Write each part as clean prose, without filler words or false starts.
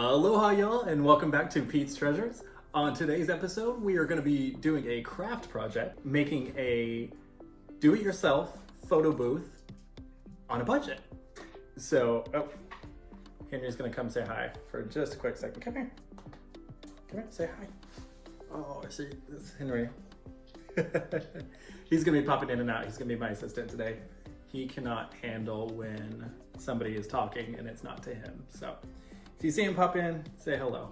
Aloha y'all, and welcome back to PetesTreasures. On today's episode, we are going to be doing a craft project, making a do-it-yourself photo booth on a budget. So, Henry's going to come say hi for just a quick second. Come here. Come here, say hi. Oh, I see. This is Henry. He's going to be popping in and out. He's going to be my assistant today. He cannot handle when somebody is talking and it's not to him. So, if you see him pop in, say hello.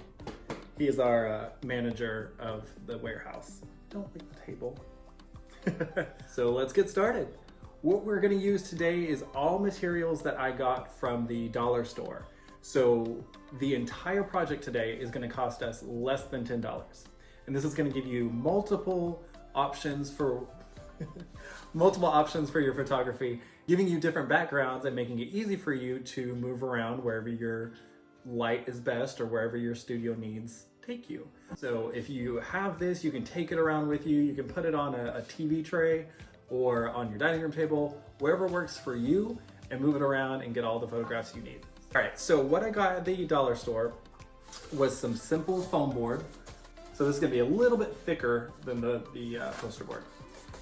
He is our manager of the warehouse. Don't leave the table. So let's get started. What we're gonna use today is all materials that I got from the dollar store. So the entire project today is gonna cost us less than $10. And this is gonna give you multiple options for your photography, giving you different backgrounds and making it easy for you to move around wherever your light is best or wherever your studio needs take you. So if you have this, you can take it around with you. You can put it on a TV tray or on your dining room table, wherever works for you, and move it around and get all the photographs you need. All right, so what I got at the dollar store was some simple foam board. So this is gonna be a little bit thicker than the poster board.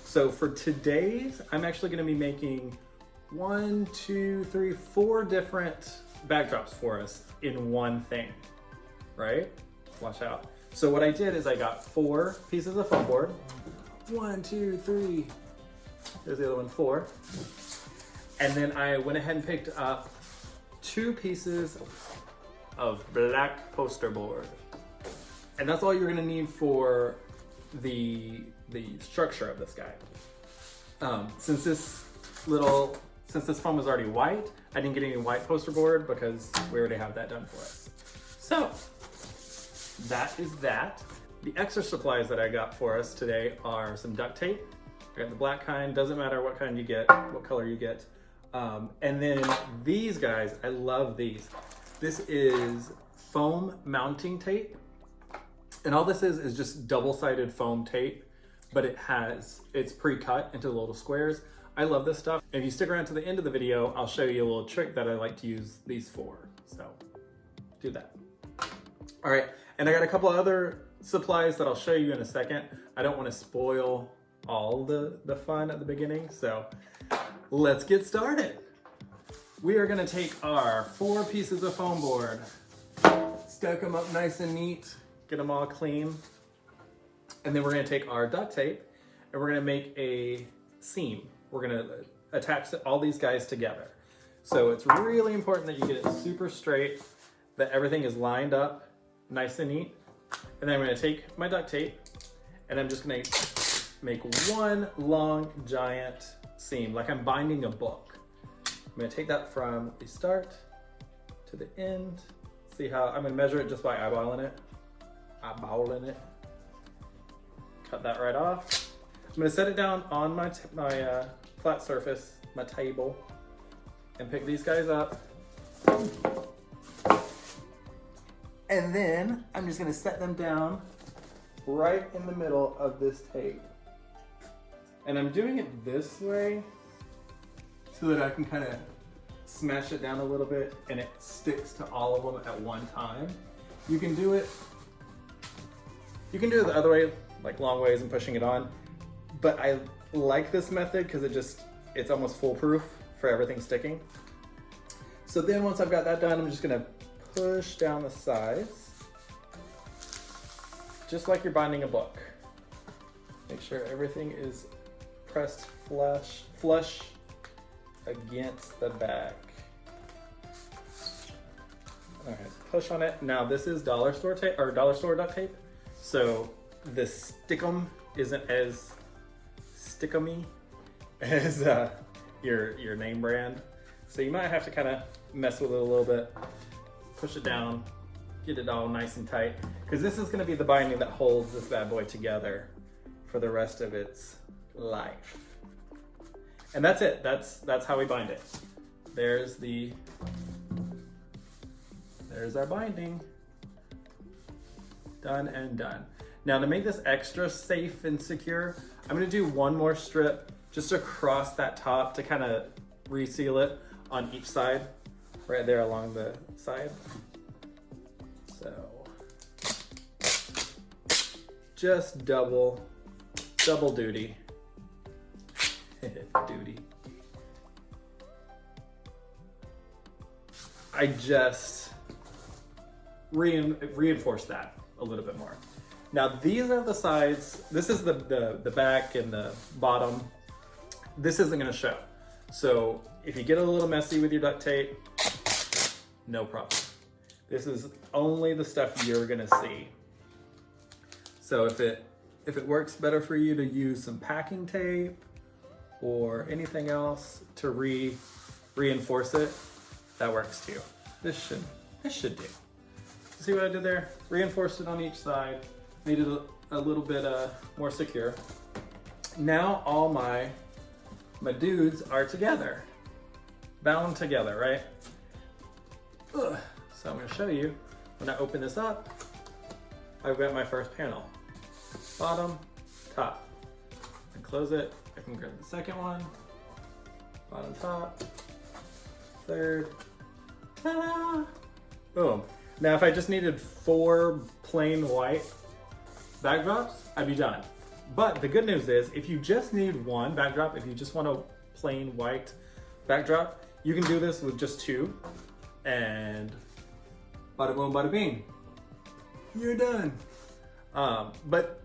So for today's, I'm actually gonna be making 4 different backdrops for us in one thing, right? Watch out. So what I did is I got 4 pieces of foam board. 1, 2, 3. There's the other one, 4. And then I went ahead and picked up 2 pieces of black poster board. And that's all you're gonna need for the structure of this guy. Since this foam is already white, I didn't get any white poster board because we already have that done for us. So that is that. The extra supplies that I got for us today are some duct tape. I got the black kind, doesn't matter what kind you get, what color you get. And then these guys, I love these. This is foam mounting tape. And all this is just double-sided foam tape, but it's pre-cut into little squares. I love this stuff. If you stick around to the end of the video, I'll show you a little trick that I like to use these for. So do that. All right, and I got a couple other supplies that I'll show you in a second. I don't want to spoil all the fun at the beginning, so let's get started. We are gonna take our 4 pieces of foam board, stack them up nice and neat, get them all clean, and then we're gonna take our duct tape and we're gonna make a seam. We're gonna attach all these guys together. So it's really important that you get it super straight, that everything is lined up nice and neat. And then I'm gonna take my duct tape and I'm just gonna make one long giant seam, like I'm binding a book. I'm gonna take that from the start to the end. See how, I'm gonna measure it just by eyeballing it. Cut that right off. I'm gonna set it down on my flat surface, my table, and pick these guys up. And then I'm just gonna set them down right in the middle of this tape. And I'm doing it this way so that I can kind of smash it down a little bit and it sticks to all of them at one time. You can do it the other way, like long ways and pushing it on. But I like this method because it's almost foolproof for everything sticking. So then once I've got that done, I'm just gonna push down the sides, just like you're binding a book. Make sure everything is pressed flush against the back. All right, push on it. Now this is dollar store tape or dollar store duct tape. So the stickum isn't as stickum-y as your name brand. So you might have to kind of mess with it a little bit, push it down, get it all nice and tight, because this is gonna be the binding that holds this bad boy together for the rest of its life. And that's it, that's how we bind it. There's our binding. Done and done. Now to make this extra safe and secure, I'm gonna do one more strip just across that top to kind of reseal it on each side, right there along the side. just double duty. Duty. I just reinforce that a little bit more. Now these are the sides. This is the back and the bottom. This isn't gonna show. So if you get a little messy with your duct tape, no problem. This is only the stuff you're gonna see. So if it works better for you to use some packing tape or anything else to reinforce it, that works too. This should do. See what I did there? Reinforced it on each side, made it a little bit more secure. Now all my dudes are together, bound together, right? Ugh. So I'm gonna show you, when I open this up, I've got my first panel. Bottom, top. And close it, I can grab the second one. Bottom, top. Third, ta-da! Boom. Now if I just needed 4 plain white backdrops, I'd be done. But the good news is, if you just need 1 backdrop, if you just want a plain white backdrop, you can do this with just 2, and bada boom, bada bing, you're done. But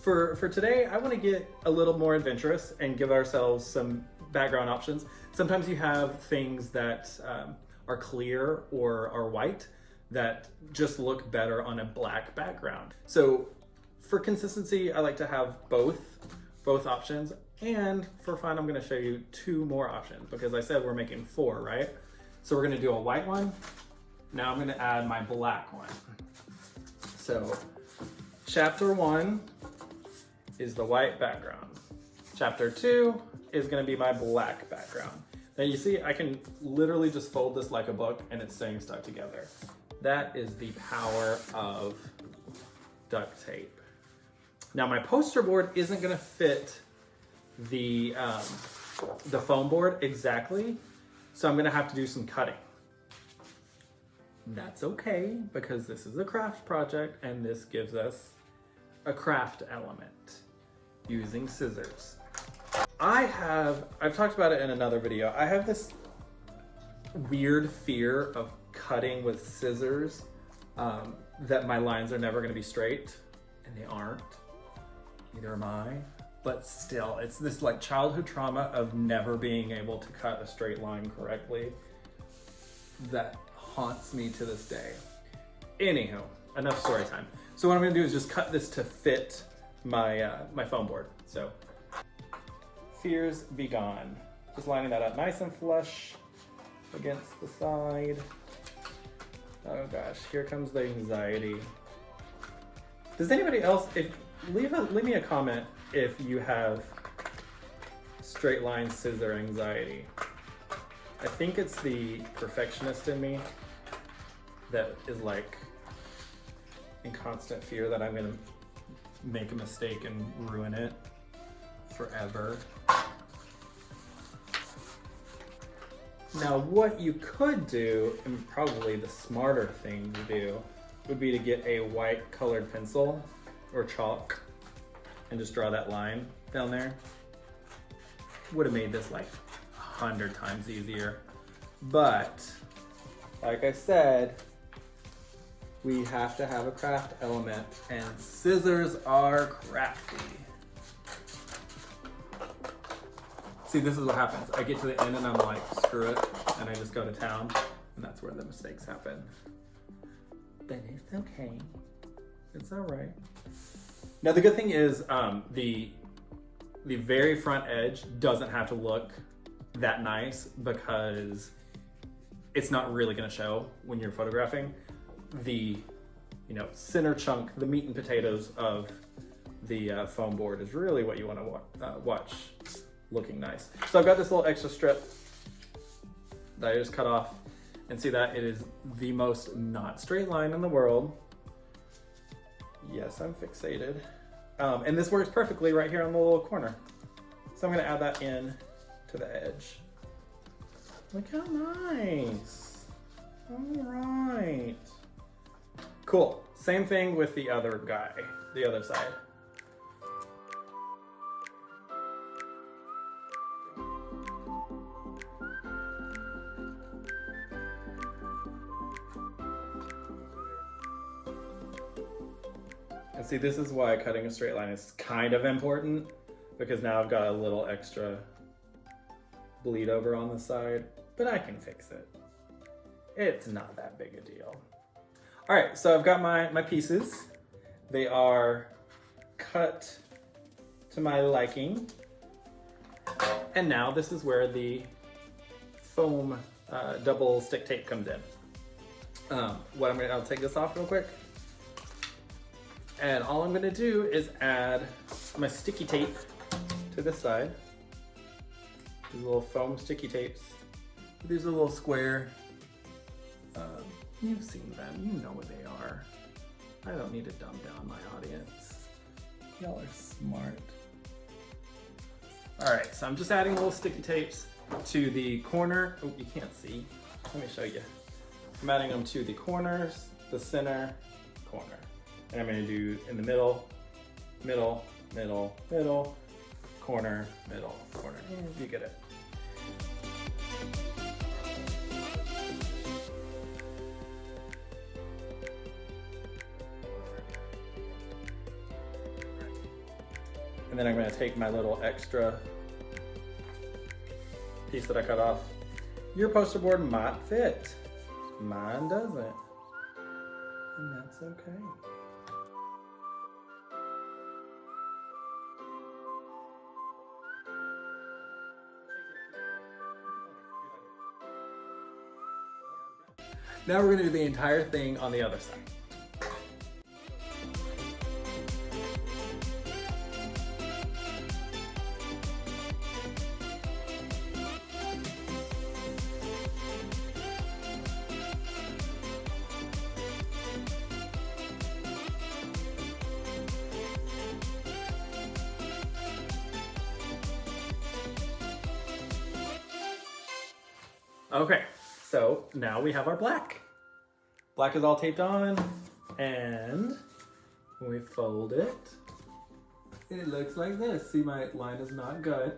for today, I want to get a little more adventurous and give ourselves some background options. Sometimes you have things that are clear or are white that just look better on a black background. So for consistency, I like to have both options. And for fun, I'm going to show you 2 more options because I said we're making 4, right? So we're going to do a white one. Now I'm going to add my black one. So chapter 1 is the white background. Chapter 2 is going to be my black background. Now you see, I can literally just fold this like a book and it's staying stuck together. That is the power of duct tape. Now my poster board isn't going to fit the foam board exactly, so I'm going to have to do some cutting. That's okay, because this is a craft project and this gives us a craft element using scissors. I've talked about it in another video. I have this weird fear of cutting with scissors, that my lines are never going to be straight, and they aren't. Neither am I. But still, it's this like childhood trauma of never being able to cut a straight line correctly that haunts me to this day. Anywho, enough story time. So what I'm gonna do is just cut this to fit my my foam board. So fears be gone. Just lining that up nice and flush against the side. Oh gosh, here comes the anxiety. Does anybody else, leave me a comment if you have straight line scissor anxiety. I think it's the perfectionist in me that is like in constant fear that I'm gonna make a mistake and ruin it forever. Now what you could do, and probably the smarter thing to do, would be to get a white colored pencil or chalk and just draw that line down there. Would have made this like 100 times easier. But like I said, we have to have a craft element, and scissors are crafty. See, this is what happens. I get to the end and I'm like, screw it, and I just go to town, and that's where the mistakes happen. But it's okay. It's all right. Now the good thing is the very front edge doesn't have to look that nice because it's not really going to show when you're photographing. The center chunk, the meat and potatoes of the foam board is really what you want to watch looking nice. So I've got this little extra strip that I just cut off, and see that it is the most not straight line in the world. Yes, I'm fixated. And this works perfectly right here on the little corner. So I'm gonna add that in to the edge. Look how nice. All right. Cool. same thing with the other guy, the other side. And see, this is why cutting a straight line is kind of important, because now I've got a little extra bleed over on the side, but I can fix it. It's not that big a deal. All right, so I've got my pieces. They are cut to my liking. And now this is where the foam double stick tape comes in. I'll take this off real quick. And all I'm gonna do is add my sticky tape to this side. These little foam sticky tapes. These are a little square. You've seen them, you know what they are. I don't need to dumb down my audience. Y'all are smart. All right, so I'm just adding little sticky tapes to the corner. Oh, you can't see. Let me show you. I'm adding them to the corners, the center, corner. And I'm gonna do in the middle, middle, middle, middle, corner, middle, corner. You get it. And then I'm gonna take my little extra piece that I cut off. Your poster board might fit, mine doesn't, and that's okay. Now we're gonna do the entire thing on the other side. Okay, so now we have our black. Black is all taped on, and when we fold it, it looks like this. See, my line is not good.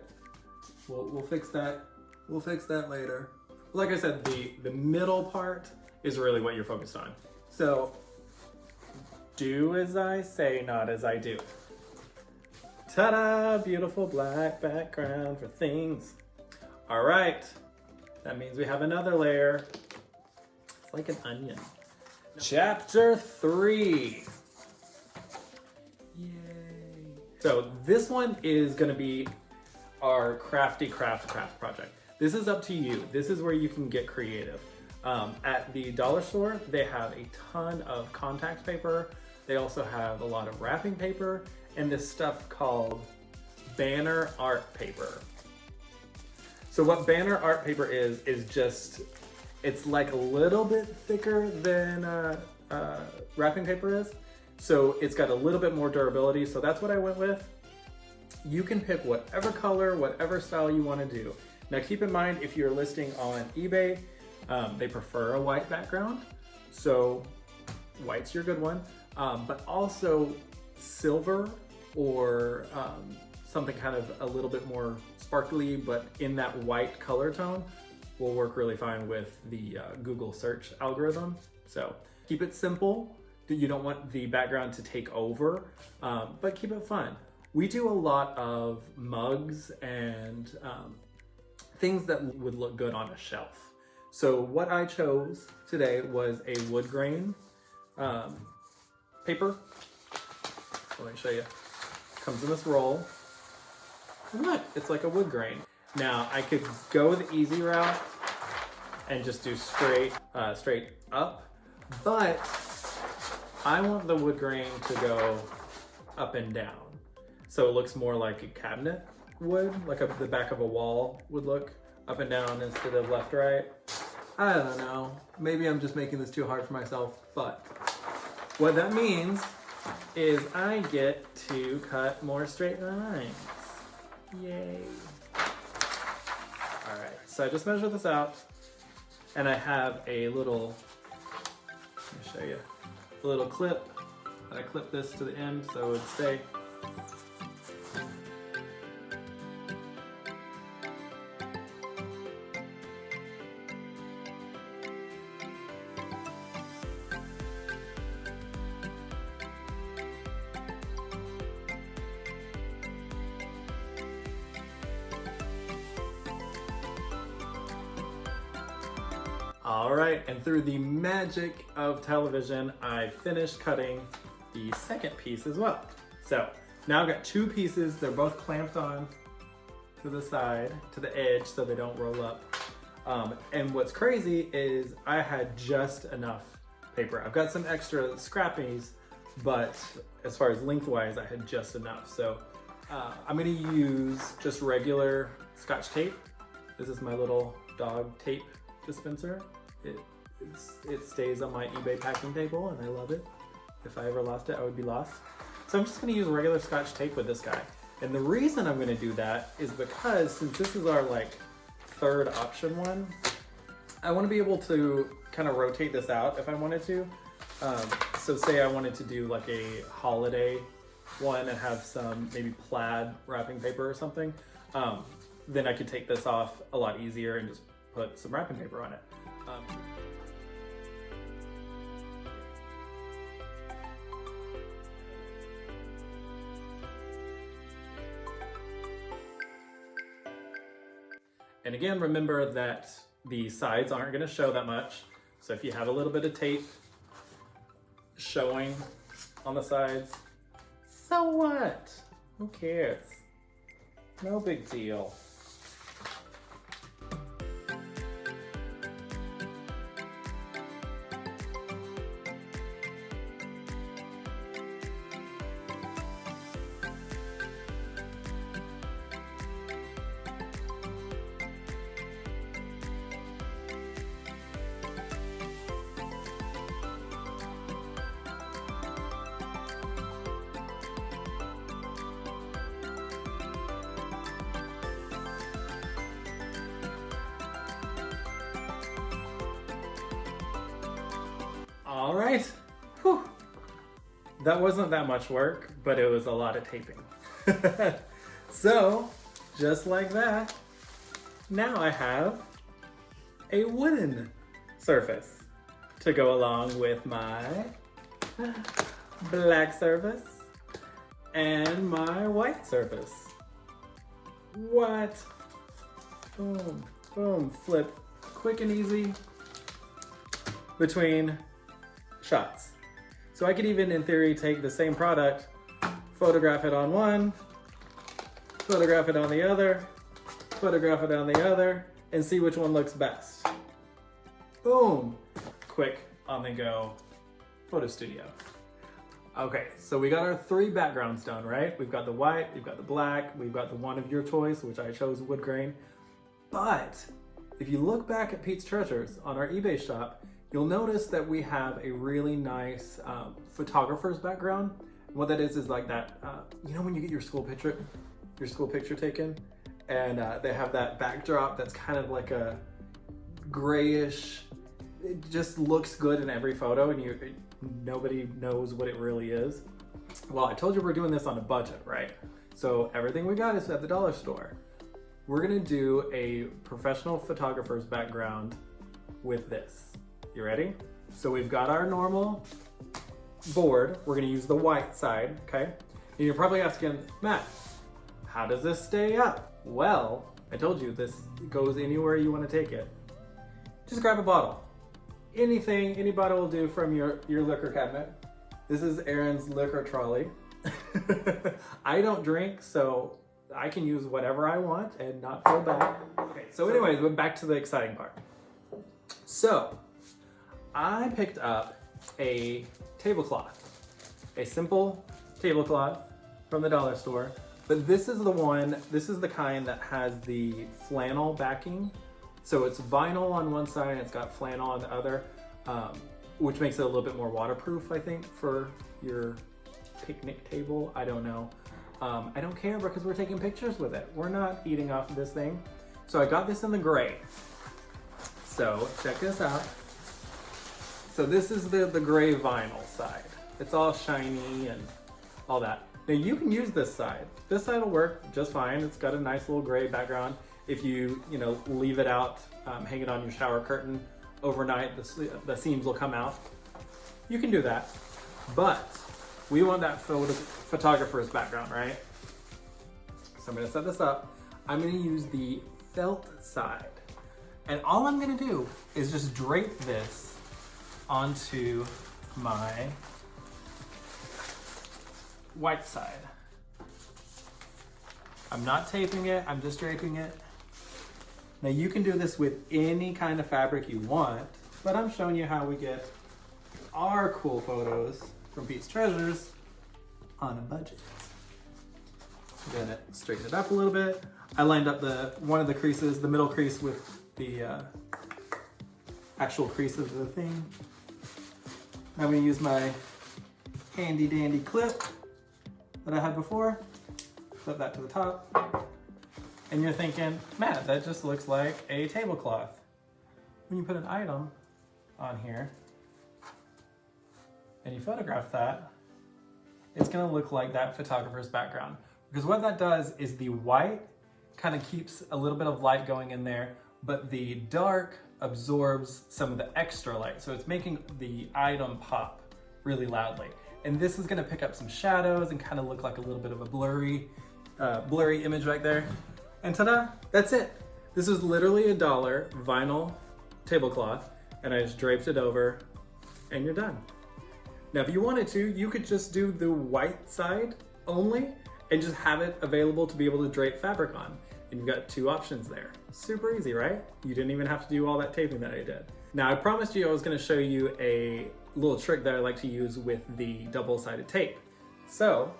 We'll fix that. We'll fix that later. Like I said, the middle part is really what you're focused on. So do as I say, not as I do. Ta-da! Beautiful black background for things. All right. That means we have another layer. It's like an onion. Chapter 3. Yay. So this one is gonna be our crafty craft project. This is up to you. This is where you can get creative. At the dollar store, they have a ton of contact paper. They also have a lot of wrapping paper and this stuff called banner art paper. So what banner art paper is just, it's like a little bit thicker than wrapping paper is. So it's got a little bit more durability. So that's what I went with. You can pick whatever color, whatever style you want to do. Now keep in mind, if you're listing on eBay, they prefer a white background. So white's your good one. But also silver or something kind of a little bit more sparkly, but in that white color tone will work really fine with the Google search algorithm. So keep it simple. You don't want the background to take over, but keep it fun. We do a lot of mugs and things that would look good on a shelf. So what I chose today was a wood grain paper. Let me show you. Comes in this roll. And look, it's like a wood grain. Now I could go the easy route and just do straight up, but I want the wood grain to go up and down. So it looks more like a cabinet would, like the back of a wall would look up and down instead of left, right. I don't know. Maybe I'm just making this too hard for myself, but what that means is I get to cut more straight lines. Yay. All right, so I just measured this out and I have a little, let me show you. a little clip that I clip this to the end so it would stay. All right, and through the magic of television, I finished cutting the second piece as well. So now I've got two pieces. They're both clamped on to the side, to the edge, so they don't roll up. And what's crazy is I had just enough paper. I've got some extra scrappies, but as far as lengthwise, I had just enough. So I'm gonna use just regular Scotch tape. This is my little dog tape dispenser. It stays on my eBay packing table and I love it. If I ever lost it, I would be lost. So I'm just gonna use regular Scotch tape with this guy. And the reason I'm gonna do that is because since this is our like third option one, I wanna be able to kind of rotate this out if I wanted to. So say I wanted to do like a holiday one and have some maybe plaid wrapping paper or something, then I could take this off a lot easier and just put some wrapping paper on it. And again, remember that the sides aren't going to show that much. So if you have a little bit of tape showing on the sides, so what? Who cares? No big deal. All right, whew. That wasn't that much work, but it was a lot of taping. So, just like that, now I have a wooden surface to go along with my black surface and my white surface. What? Boom, boom, flip, quick and easy between shots. So I could even, in theory, take the same product, photograph it on one, photograph it on the other, photograph it on the other, and see which one looks best. Boom! Quick, on the go, photo studio. Okay, so we got our three backgrounds done, right? We've got the white, we've got the black, we've got the one of your choice, which I chose wood grain. But if you look back at PetesTreasures on our eBay shop, you'll notice that we have a really nice photographer's background. And what that is like that, you know when you get your school picture taken, and they have that backdrop that's kind of like a grayish, it just looks good in every photo and nobody knows what it really is. Well, I told you we're doing this on a budget, right? So everything we got is at the dollar store. We're gonna do a professional photographer's background with this. You ready? So we've got our normal board. We're gonna use the white side, okay? And you're probably asking, Matt, how does this stay up? Well, I told you this goes anywhere you wanna take it. Just grab a bottle. Anything, any bottle will do from your liquor cabinet. This is Aaron's liquor trolley. I don't drink, so I can use whatever I want and not feel bad. Okay, so anyways, we're back to the exciting part. So, I picked up a tablecloth, a simple tablecloth from the dollar store, but this is the kind that has the flannel backing. So it's vinyl on one side and it's got flannel on the other, which makes it a little bit more waterproof, I think, for your picnic table. I don't know. I don't care because we're taking pictures with it. We're not eating off of this thing. So I got this in the gray. So check this out. So this is the gray vinyl side. It's all shiny and all that. Now you can use this side. This side will work just fine. It's got a nice little gray background. If you leave it out, hang it on your shower curtain overnight, the seams will come out. You can do that, but we want that photographer's background, right? So I'm gonna set this up. I'm gonna use the felt side. And all I'm gonna do is just drape this onto my white side. I'm not taping it, I'm just draping it. Now you can do this with any kind of fabric you want, but I'm showing you how we get our cool photos from PetesTreasures on a budget. I'm gonna straighten it up a little bit. I lined up one of the creases, the middle crease, with the actual crease of the thing. I'm gonna use my handy dandy clip that I had before. Flip that to the top. And you're thinking, Matt, that just looks like a tablecloth. When you put an item on here and you photograph that, it's gonna look like that photographer's background. Because what that does is the white kind of keeps a little bit of light going in there, but the dark absorbs some of the extra light. So it's making the item pop really loudly. And this is gonna pick up some shadows and kind of look like a little bit of a blurry image right there. And ta-da, that's it. This is literally $1 vinyl tablecloth, and I just draped it over and you're done. Now, if you wanted to, you could just do the white side only and just have it available to be able to drape fabric on. And you've got two options there. Super easy, right? You didn't even have to do all that taping that I did. Now, I promised you I was gonna show you a little trick that I like to use with the double-sided tape. So,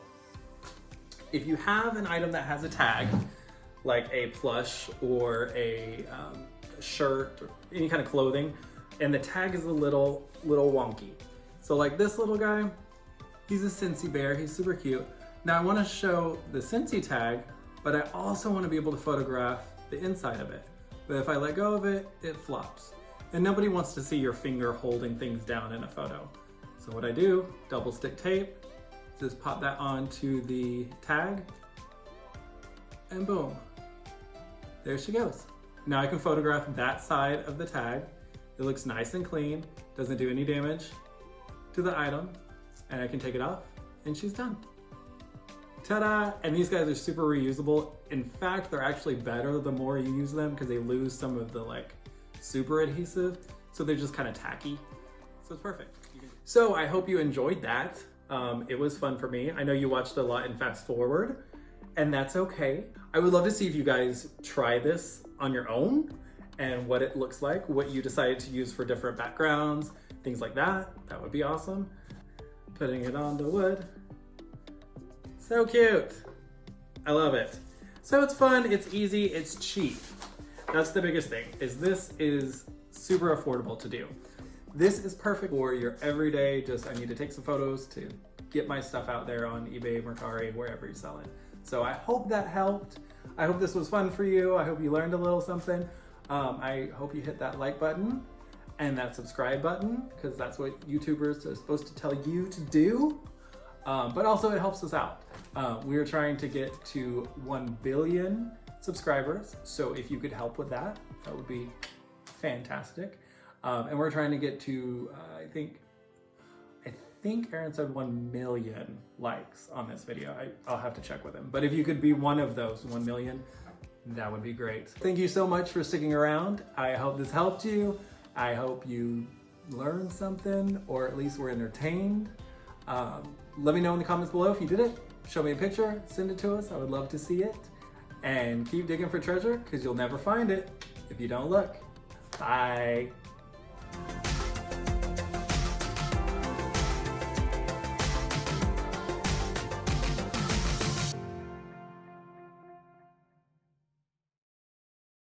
if you have an item that has a tag, like a plush or a shirt or any kind of clothing, and the tag is a little wonky. So like this little guy, he's a Cincy bear, he's super cute. Now I wanna show the Cincy tag, but I also wanna be able to photograph the inside of it. But if I let go of it, it flops. And nobody wants to see your finger holding things down in a photo. So what I do, double stick tape, just pop that onto the tag, and boom, there she goes. Now I can photograph that side of the tag. It looks nice and clean, doesn't do any damage to the item, and I can take it off, and she's done. Ta-da! And these guys are super reusable. In fact, they're actually better the more you use them because they lose some of the super adhesive, so they're just kind of tacky. So it's perfect. So I hope you enjoyed that. It was fun for me. I know you watched a lot in fast forward, and that's okay. I would love to see if you guys try this on your own and what it looks like, what you decided to use for different backgrounds, things like that. That would be awesome. Putting it on the wood. So cute. I love it. So it's fun, it's easy, it's cheap. That's the biggest thing, is this is super affordable to do. This is perfect for your everyday, I need to take some photos to get my stuff out there on eBay, Mercari, wherever you sell it. So I hope that helped. I hope this was fun for you. I hope you learned a little something. I hope you hit that like button and that subscribe button, because that's what YouTubers are supposed to tell you to do. But also it helps us out. We are trying to get to 1 billion subscribers. So if you could help with that, that would be fantastic. And we're trying to get to, I think Aaron said 1 million likes on this video. I'll have to check with him. But if you could be one of those 1 million, that would be great. Thank you so much for sticking around. I hope this helped you. I hope you learned something, or at least were entertained. Let me know in the comments below if you did it. Show me a picture, send it to us. I would love to see it. And keep digging for treasure, because you'll never find it if you don't look. Bye.